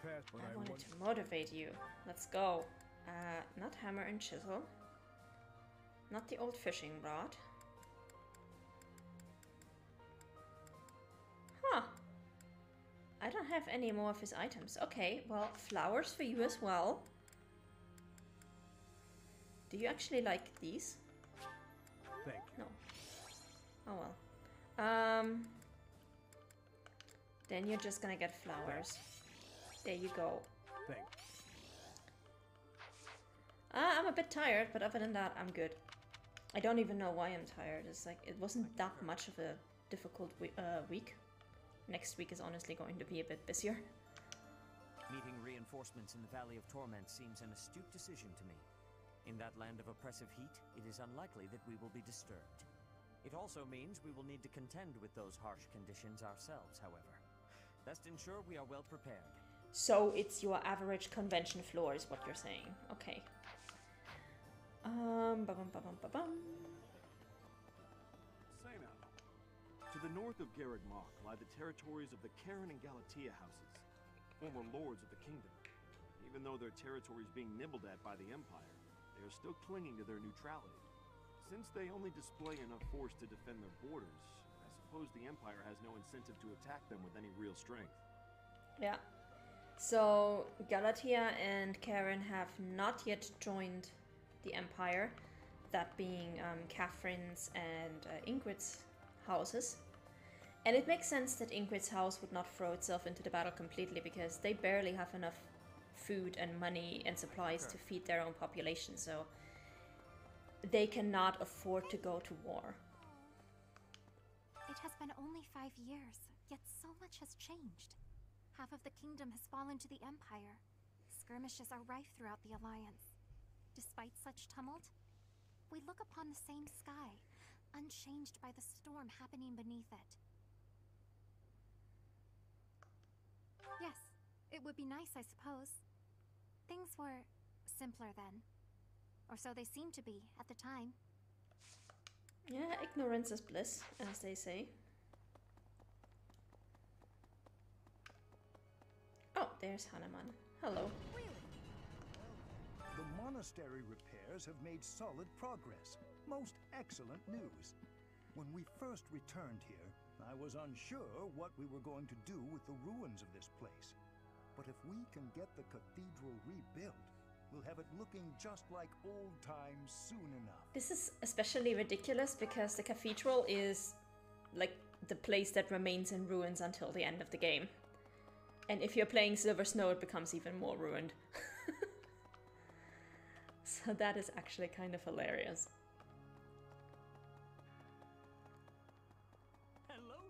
past, but I wanted to motivate you. Let's go. Not hammer and chisel. Not the old fishing rod. Huh. I don't have any more of his items. Okay, well, flowers for you as well. Do you actually like these? Thank you. No. Oh well. Then you're just gonna get flowers. There you go. Thank you. I'm a bit tired, but other than that, I'm good. I don't even know why I'm tired. It's like, it wasn't that much of a difficult week. Next week is honestly going to be a bit busier. Meeting reinforcements in the Valley of Torment seems an astute decision to me. In that land of oppressive heat, it is unlikely that we will be disturbed. It also means we will need to contend with those harsh conditions ourselves, however. Best ensure we are well prepared. So it's your average convention floor is what you're saying. Okay. Say now. To the north of Garreg Mach lie the territories of the Karen and Galatea houses, former lords of the kingdom. Even though their territory is being nibbled at by the Empire, they are still clinging to their neutrality. Since they only display enough force to defend their borders, I suppose the Empire has no incentive to attack them with any real strength. Yeah. So Galatea and Karen have not yet joined the Empire, that being Catherine's and Ingrid's houses. And it makes sense that Ingrid's house would not throw itself into the battle completely, because they barely have enough food and money and supplies to feed their own population, so they cannot afford to go to war. It has been only 5 years, yet so much has changed. Half of the kingdom has fallen to the Empire. Skirmishes are rife throughout the Alliance. Despite such tumult, we look upon the same sky, unchanged by the storm happening beneath it. Yes, it would be nice, I suppose. Things were simpler then. Or so they seemed to be at the time. Yeah, ignorance is bliss, as they say. Oh, there's Hanuman. Hello. The monastery repairs have made solid progress. Most excellent news. When we first returned here, I was unsure what we were going to do with the ruins of this place. But if we can get the cathedral rebuilt, we'll have it looking just like old times soon enough. This is especially ridiculous because the cathedral is like the place that remains in ruins until the end of the game. And if you're playing Silver Snow, it becomes even more ruined. So that is actually kind of hilarious. Hello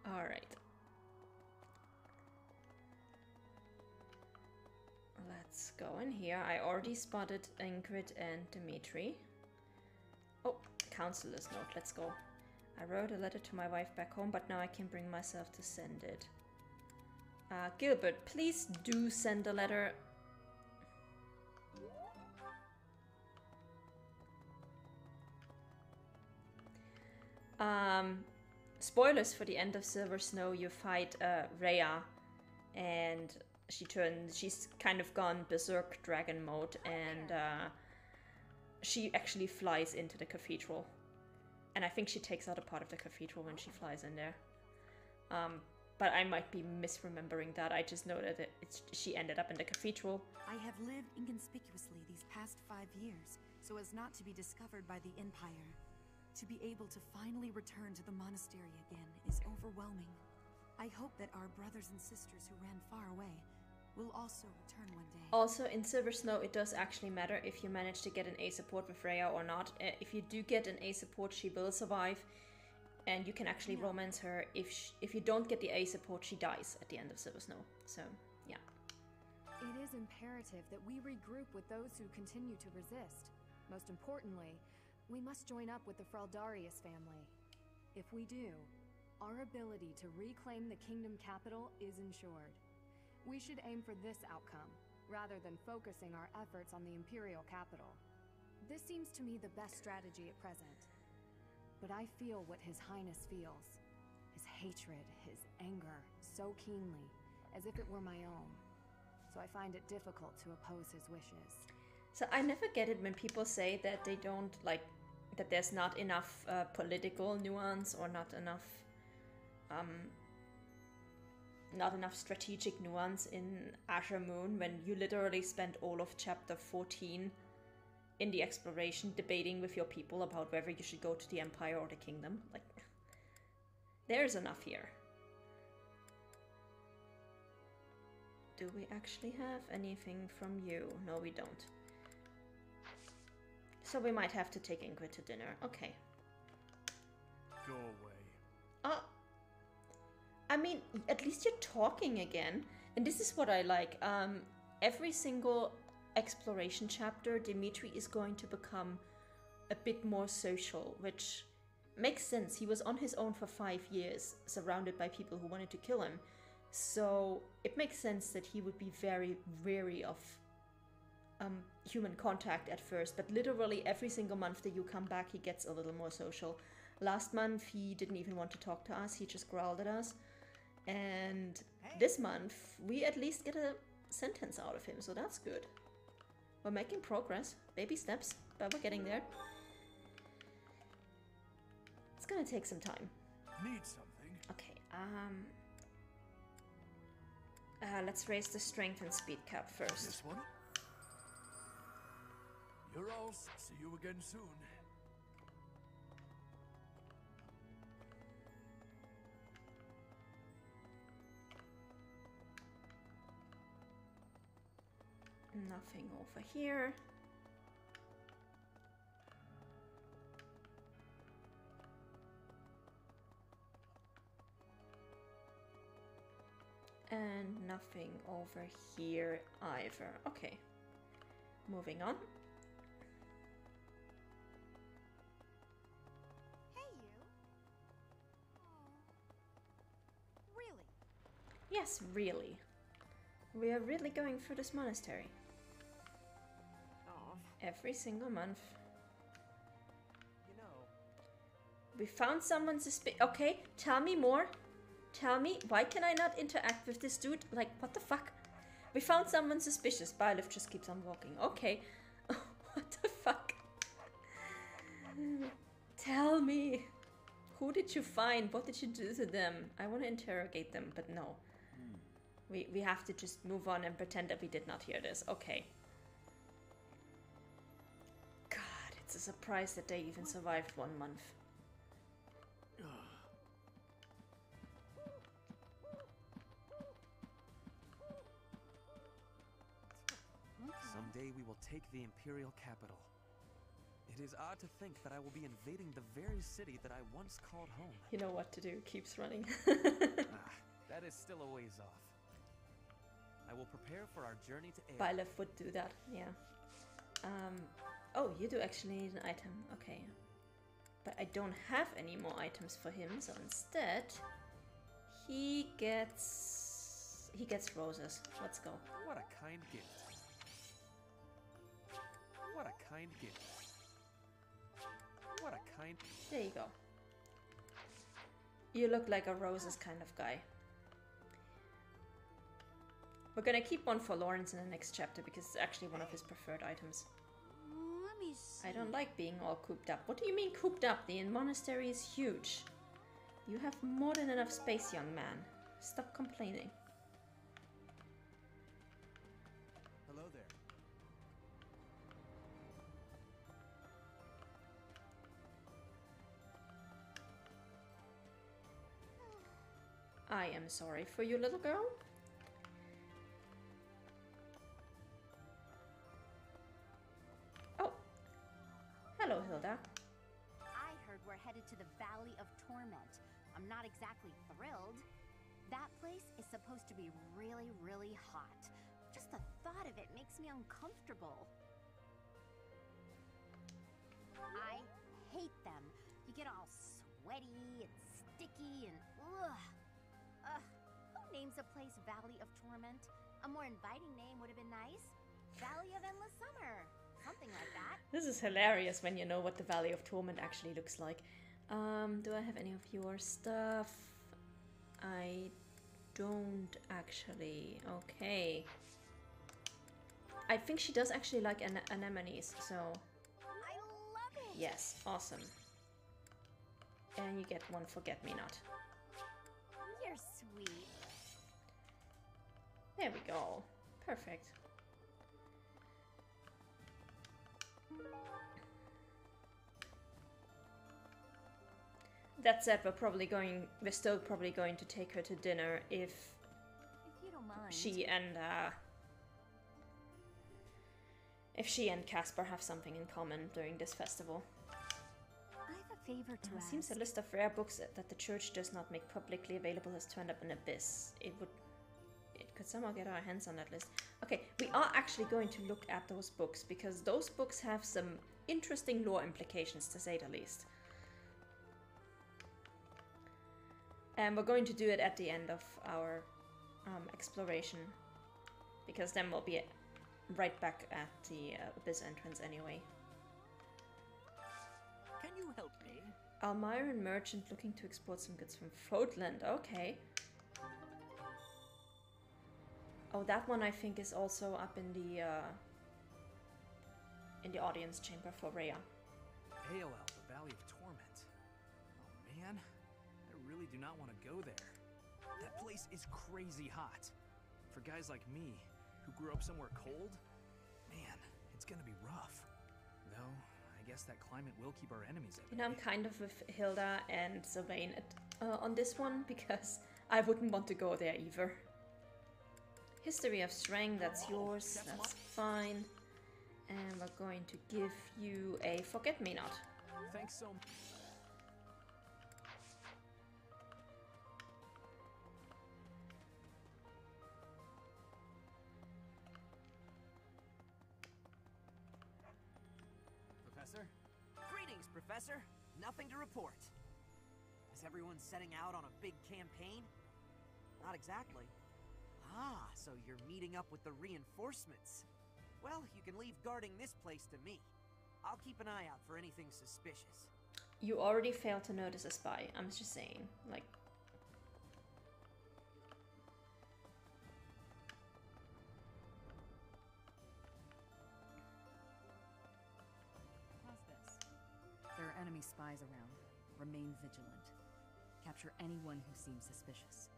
there. All right. Let's go in here. I already spotted Ingrid and Dimitri. Oh, counselor's note. Let's go. I wrote a letter to my wife back home, but now I can bring myself to send it. Gilbert, please do send a letter. Spoilers for the end of Silver Snow. You fight Rhea, and she's kind of gone berserk dragon mode, and she actually flies into the cathedral. And I think she takes out a part of the cathedral when she flies in there. But I might be misremembering that. I just know that she ended up in the cathedral. I have lived inconspicuously these past 5 years, so as not to be discovered by the Empire. To be able to finally return to the monastery again is overwhelming. I hope that our brothers and sisters who ran far away will also return one day. Also, in Silver Snow, it does actually matter if you manage to get an A support with Rhea or not. If you do get an A support, she will survive, and you can actually romance her. If you don't get the A support, she dies at the end of Silver Snow. So, yeah. It is imperative that we regroup with those who continue to resist. Most importantly, we must join up with the Fraldarius family. If we do, our ability to reclaim the kingdom capital is ensured. We should aim for this outcome, rather than focusing our efforts on the Imperial capital. This seems to me the best strategy at present. But I feel what His Highness feels. his hatred, his anger, so keenly, as if it were my own. So I find it difficult to oppose his wishes. So I never get it when people say that they don't like, that there's not enough political nuance or not enough strategic nuance in Azure Moon, when you literally spend all of chapter 14 in the exploration debating with your people about whether you should go to the Empire or the Kingdom. Like, there's enough here. Do we actually have anything from you? No, we don't. So we might have to take Ingrid to dinner. Okay. Go away. I mean, at least you're talking again. And this is what I like. Every single exploration chapter, Dimitri is going to become a bit more social, which makes sense. He was on his own for 5 years, surrounded by people who wanted to kill him. So it makes sense that he would be very wary of human contact at first. But literally every single month that you come back, he gets a little more social. Last month, he didn't even want to talk to us. He just growled at us. And this month, we at least get a sentence out of him, so that's good. We're making progress. Baby steps, but we're getting there. It's gonna take some time. Need something? Okay, let's raise the strength and speed cap first. This one? You're all set. See you again soon. Nothing over here. And nothing over here either. Okay. Moving on. Hey, you. Oh. Really? Yes, really. We are really going through this monastery. Oh, Every single month. you know, We found someone suspicious. Okay, tell me more. Tell me, why can I not interact with this dude? Like, what the fuck? We found someone suspicious. Byleth just keeps on walking. Okay. What the fuck? Tell me. Who did you find? What did you do to them? I want to interrogate them, but no. We have to just move on and pretend that we did not hear this. Okay. God, it's a surprise that they even survived 1 month. someday we will take the Imperial capital. It is odd to think that I will be invading the very city that I once called home. You know what to do. Keeps running. That is still a ways off. I will prepare for our journey to Air. Byleth would do that, yeah. Oh, you do actually need an item. Okay. But I don't have any more items for him, so instead he gets roses. Let's go. What a kind gift. What a kind gift. What a kind... There you go. You look like a roses kind of guy. We're gonna keep one for Lawrence in the next chapter because it's actually one of his preferred items. Let me see. I don't like being all cooped up. What do you mean cooped up? The monastery is huge. You have more than enough space, young man. Stop complaining. Hello there. I am sorry for you, little girl. Oh. Hello, Hilda. I heard we're headed to the Valley of Torment. I'm not exactly thrilled. That place is supposed to be really, really hot. Just the thought of it makes me uncomfortable. I hate them. You get all sweaty and sticky and ugh. Who names a place Valley of Torment? A more inviting name would have been nice. Valley of Endless Summer. Something like that. This is hilarious when you know what the Valley of Torment actually looks like. Do I have any of your stuff? I don't actually. Okay. I think she does actually like anemones, so... I love it! Yes, awesome. And you get one forget-me-not. You're sweet. There we go. Perfect. That said, we're still probably going to take her to dinner if you don't mind. she and Casper have something in common during this festival. I have a favor to ask. Seems a list of rare books that the church does not make publicly available has turned up an abyss. It could somehow get our hands on that list. Okay, we are actually going to look at those books because those books have some interesting lore implications, to say the least. And we're going to do it at the end of our exploration, because then we'll be right back at the abyss entrance anyway. Can you help me? Almyran merchant looking to export some goods from Fodland. Okay. Oh, that one I think is also up in the audience chamber for Rhea. AOL, the Valley of Torment. Oh man, I really do not want to go there. That place is crazy hot. For guys like me, who grew up somewhere cold, man, it's gonna be rough. Though, I guess that climate will keep our enemies at bay. You know, I'm kind of with Hilda and Sylvain on this one, because I wouldn't want to go there either. History of Strength, that's yours, that's fine. And we're going to give you a forget-me-not. Thanks so much. Professor? Greetings, Professor. Nothing to report. Is everyone setting out on a big campaign? Not exactly. Ah, so you're meeting up with the reinforcements. Well, you can leave guarding this place to me. I'll keep an eye out for anything suspicious. You already failed to notice a spy. I'm just saying, like... How's this? There are enemy spies around. Remain vigilant. Capture anyone who seems suspicious.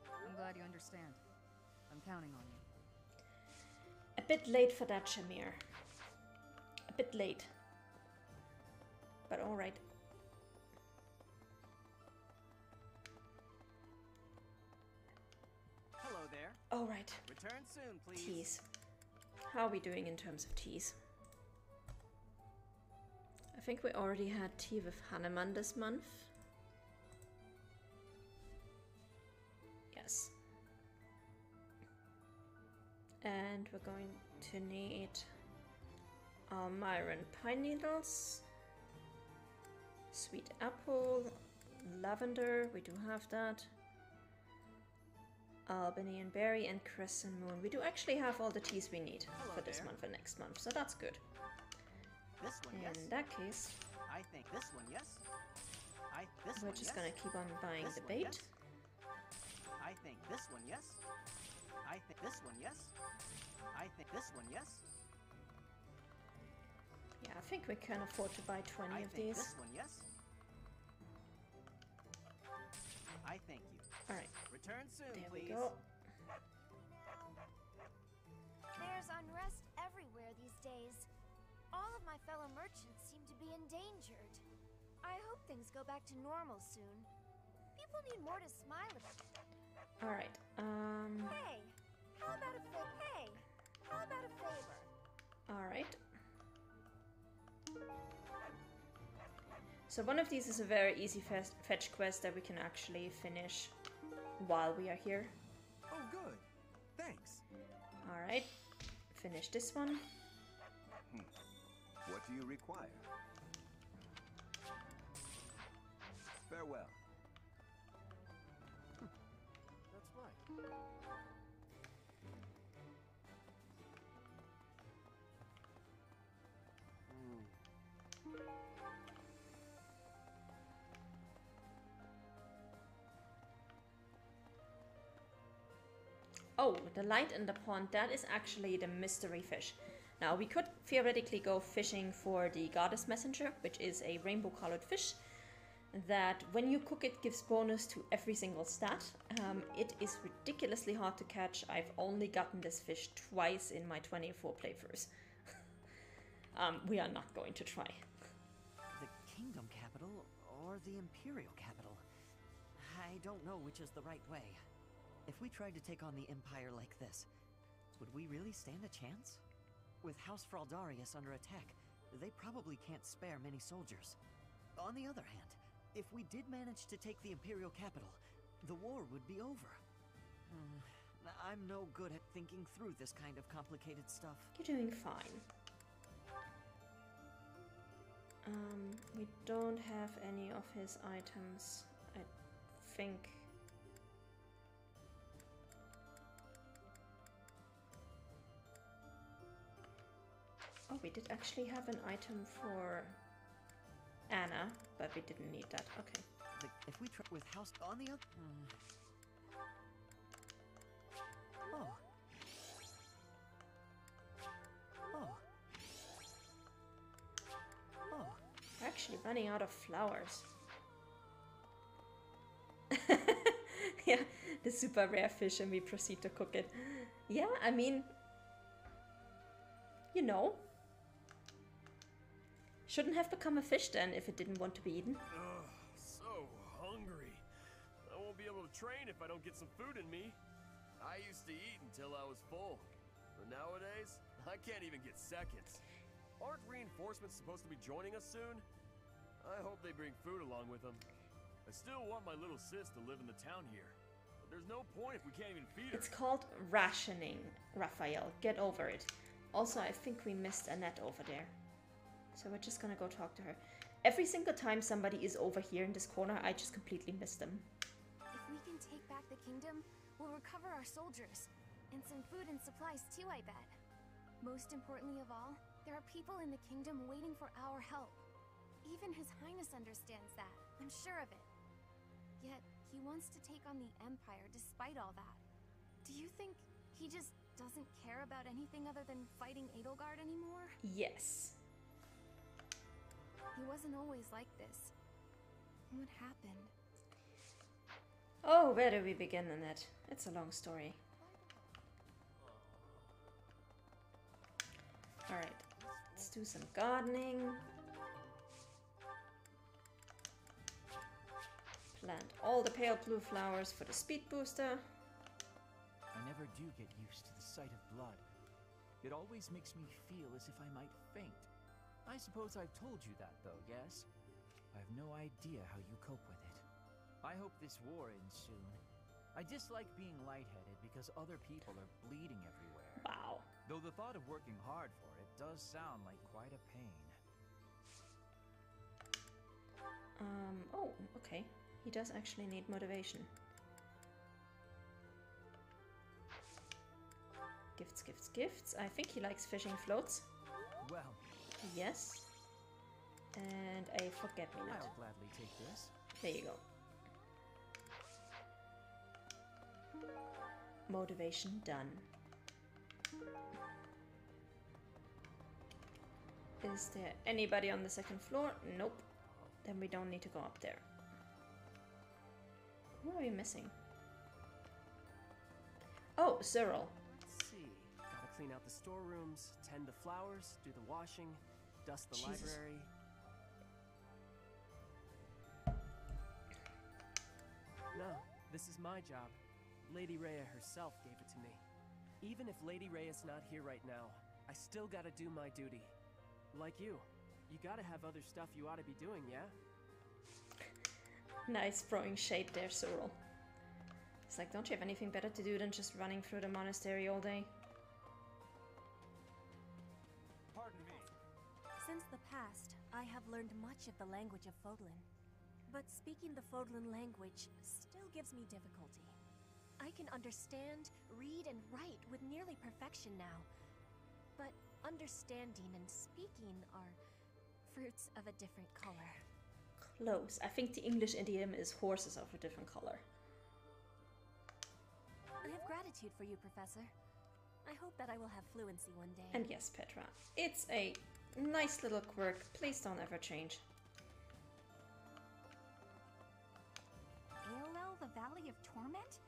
I'm glad you understand. I'm counting on you. A bit late for that, Shamir. A bit late. But alright. Hello there. Alright. Return soon, please. Teas. How are we doing in terms of teas? I think we already had tea with Hanuman this month. Yes. And we're going to need Almyran pine needles, sweet apple, lavender, we do have that, Albanian berry, and crescent moon. We do actually have all the teas we need for this month and next month, so that's good. This one, yes. In that case, I think this one, yes. we're just gonna keep on buying This the one, bait. yes. I think this one, yes. I think this one, yes. I think this one, yes. Yeah, I think we can afford to buy 20 I of think these. this one, yes. I thank you. Alright, Return soon, there please. we go. There's unrest everywhere these days. All of my fellow merchants seem to be endangered. I hope things go back to normal soon. People need more to smile about. Alright, Hey, how about a favor? alright. So one of these is a very easy fetch quest that we can actually finish while we are here. Oh, good. Thanks. Alright, finish this one. What do you require? Farewell. That's right. Oh, the light in the pond, that is actually the mystery fish. Now, we could theoretically go fishing for the goddess messenger, which is a rainbow colored fish that when you cook it gives bonus to every single stat. It is ridiculously hard to catch. I've only gotten this fish twice in my 24 playthroughs. We are not going to try. The kingdom capital or the imperial capital? I don't know which is the right way. If we tried to take on the Empire like this, would we really stand a chance? With House Fraldarius under attack, they probably can't spare many soldiers. On the other hand, if we did manage to take the Imperial capital, the war would be over. I'm no good at thinking through this kind of complicated stuff. You're doing fine. We don't have any of his items, I think. Oh, we did actually have an item for Anna, but we didn't need that. Okay. If we try with House on the other... Oh. Oh. Oh. We're actually running out of flowers. Yeah, the super rare fish, and we proceed to cook it. Yeah, I mean, you know. Shouldn't have become a fish then if it didn't want to be eaten. Ugh, so hungry. I won't be able to train if I don't get some food in me. I used to eat until I was full. But nowadays, I can't even get seconds. Aren't reinforcements supposed to be joining us soon? I hope they bring food along with them. I still want my little sis to live in the town here. But there's no point if we can't even feed her. It's called rationing, Raphael. Get over it. Also, I think we missed Annette over there. So we're just gonna go talk to her. Every single time somebody is over here in this corner, I just completely miss them. If we can take back the kingdom, we'll recover our soldiers. And some food and supplies too, I bet. Most importantly of all, there are people in the kingdom waiting for our help. Even His Highness understands that. I'm sure of it. Yet, he wants to take on the Empire despite all that. Do you think he just doesn't care about anything other than fighting Edelgard anymore? Yes. He wasn't always like this. What happened? Oh, where do we begin, Annette? It's a long story. Alright, let's do some gardening. Plant all the pale blue flowers for the speed booster. I never do get used to the sight of blood. It always makes me feel as if I might faint. I suppose I've told you that, though, yes? I have no idea how you cope with it. I hope this war ends soon. I dislike being lightheaded because other people are bleeding everywhere. Wow. Though the thought of working hard for it does sound like quite a pain. Oh, okay. He does actually need motivation. Gifts, gifts, gifts. I think he likes fishing floats. Well... Yes. And a forget-me-not. I'll gladly take this. There you go. Motivation done. Is there anybody on the second floor? Nope. Then we don't need to go up there. Who are we missing? Oh, Cyril. Let's see. Gotta clean out the storerooms, tend the flowers, do the washing, dust the Jesus. library. No, this is my job. Lady Rhea herself gave it to me. Even if Lady Rhea's not here right now, I still gotta do my duty. Like you gotta have other stuff you ought to be doing, yeah? Nice throwing shade there, Cyril. It's like, don't you have anything better to do than just running through the monastery all day? Pardon me. Since the past, I have learned much of the language of Fodlan. But speaking the Fodlan language still gives me difficulty. I can understand, read, and write with nearly perfection now. But understanding and speaking are fruits of a different color. Close. I think the English idiom is horses of a different color. I have gratitude for you, Professor. I hope that I will have fluency one day. And yes, Petra, it's a nice little quirk. Please don't ever change. AOL, the Valley of Torment?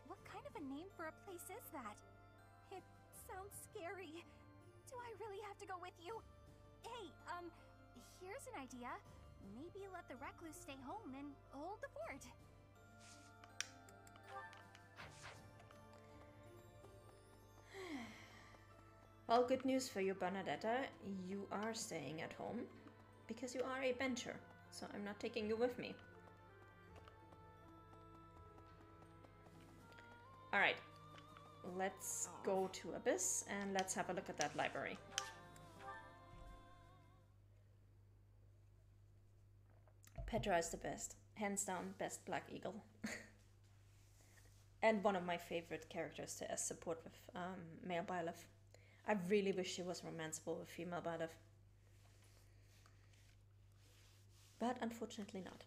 What kind of a name for a place is that? It sounds scary. Do I really have to go with you? Hey, here's an idea. Maybe let the recluse stay home and hold the fort. Well, good news for you, Bernadetta. You are staying at home because you are a bencher, so I'm not taking you with me. Alright, let's go to Abyss and let's have a look at that library. Petra is the best. Hands down, best Black Eagle. And one of my favorite characters to as support with male Byleth. I really wish she was romanceable with female Byleth. But unfortunately not.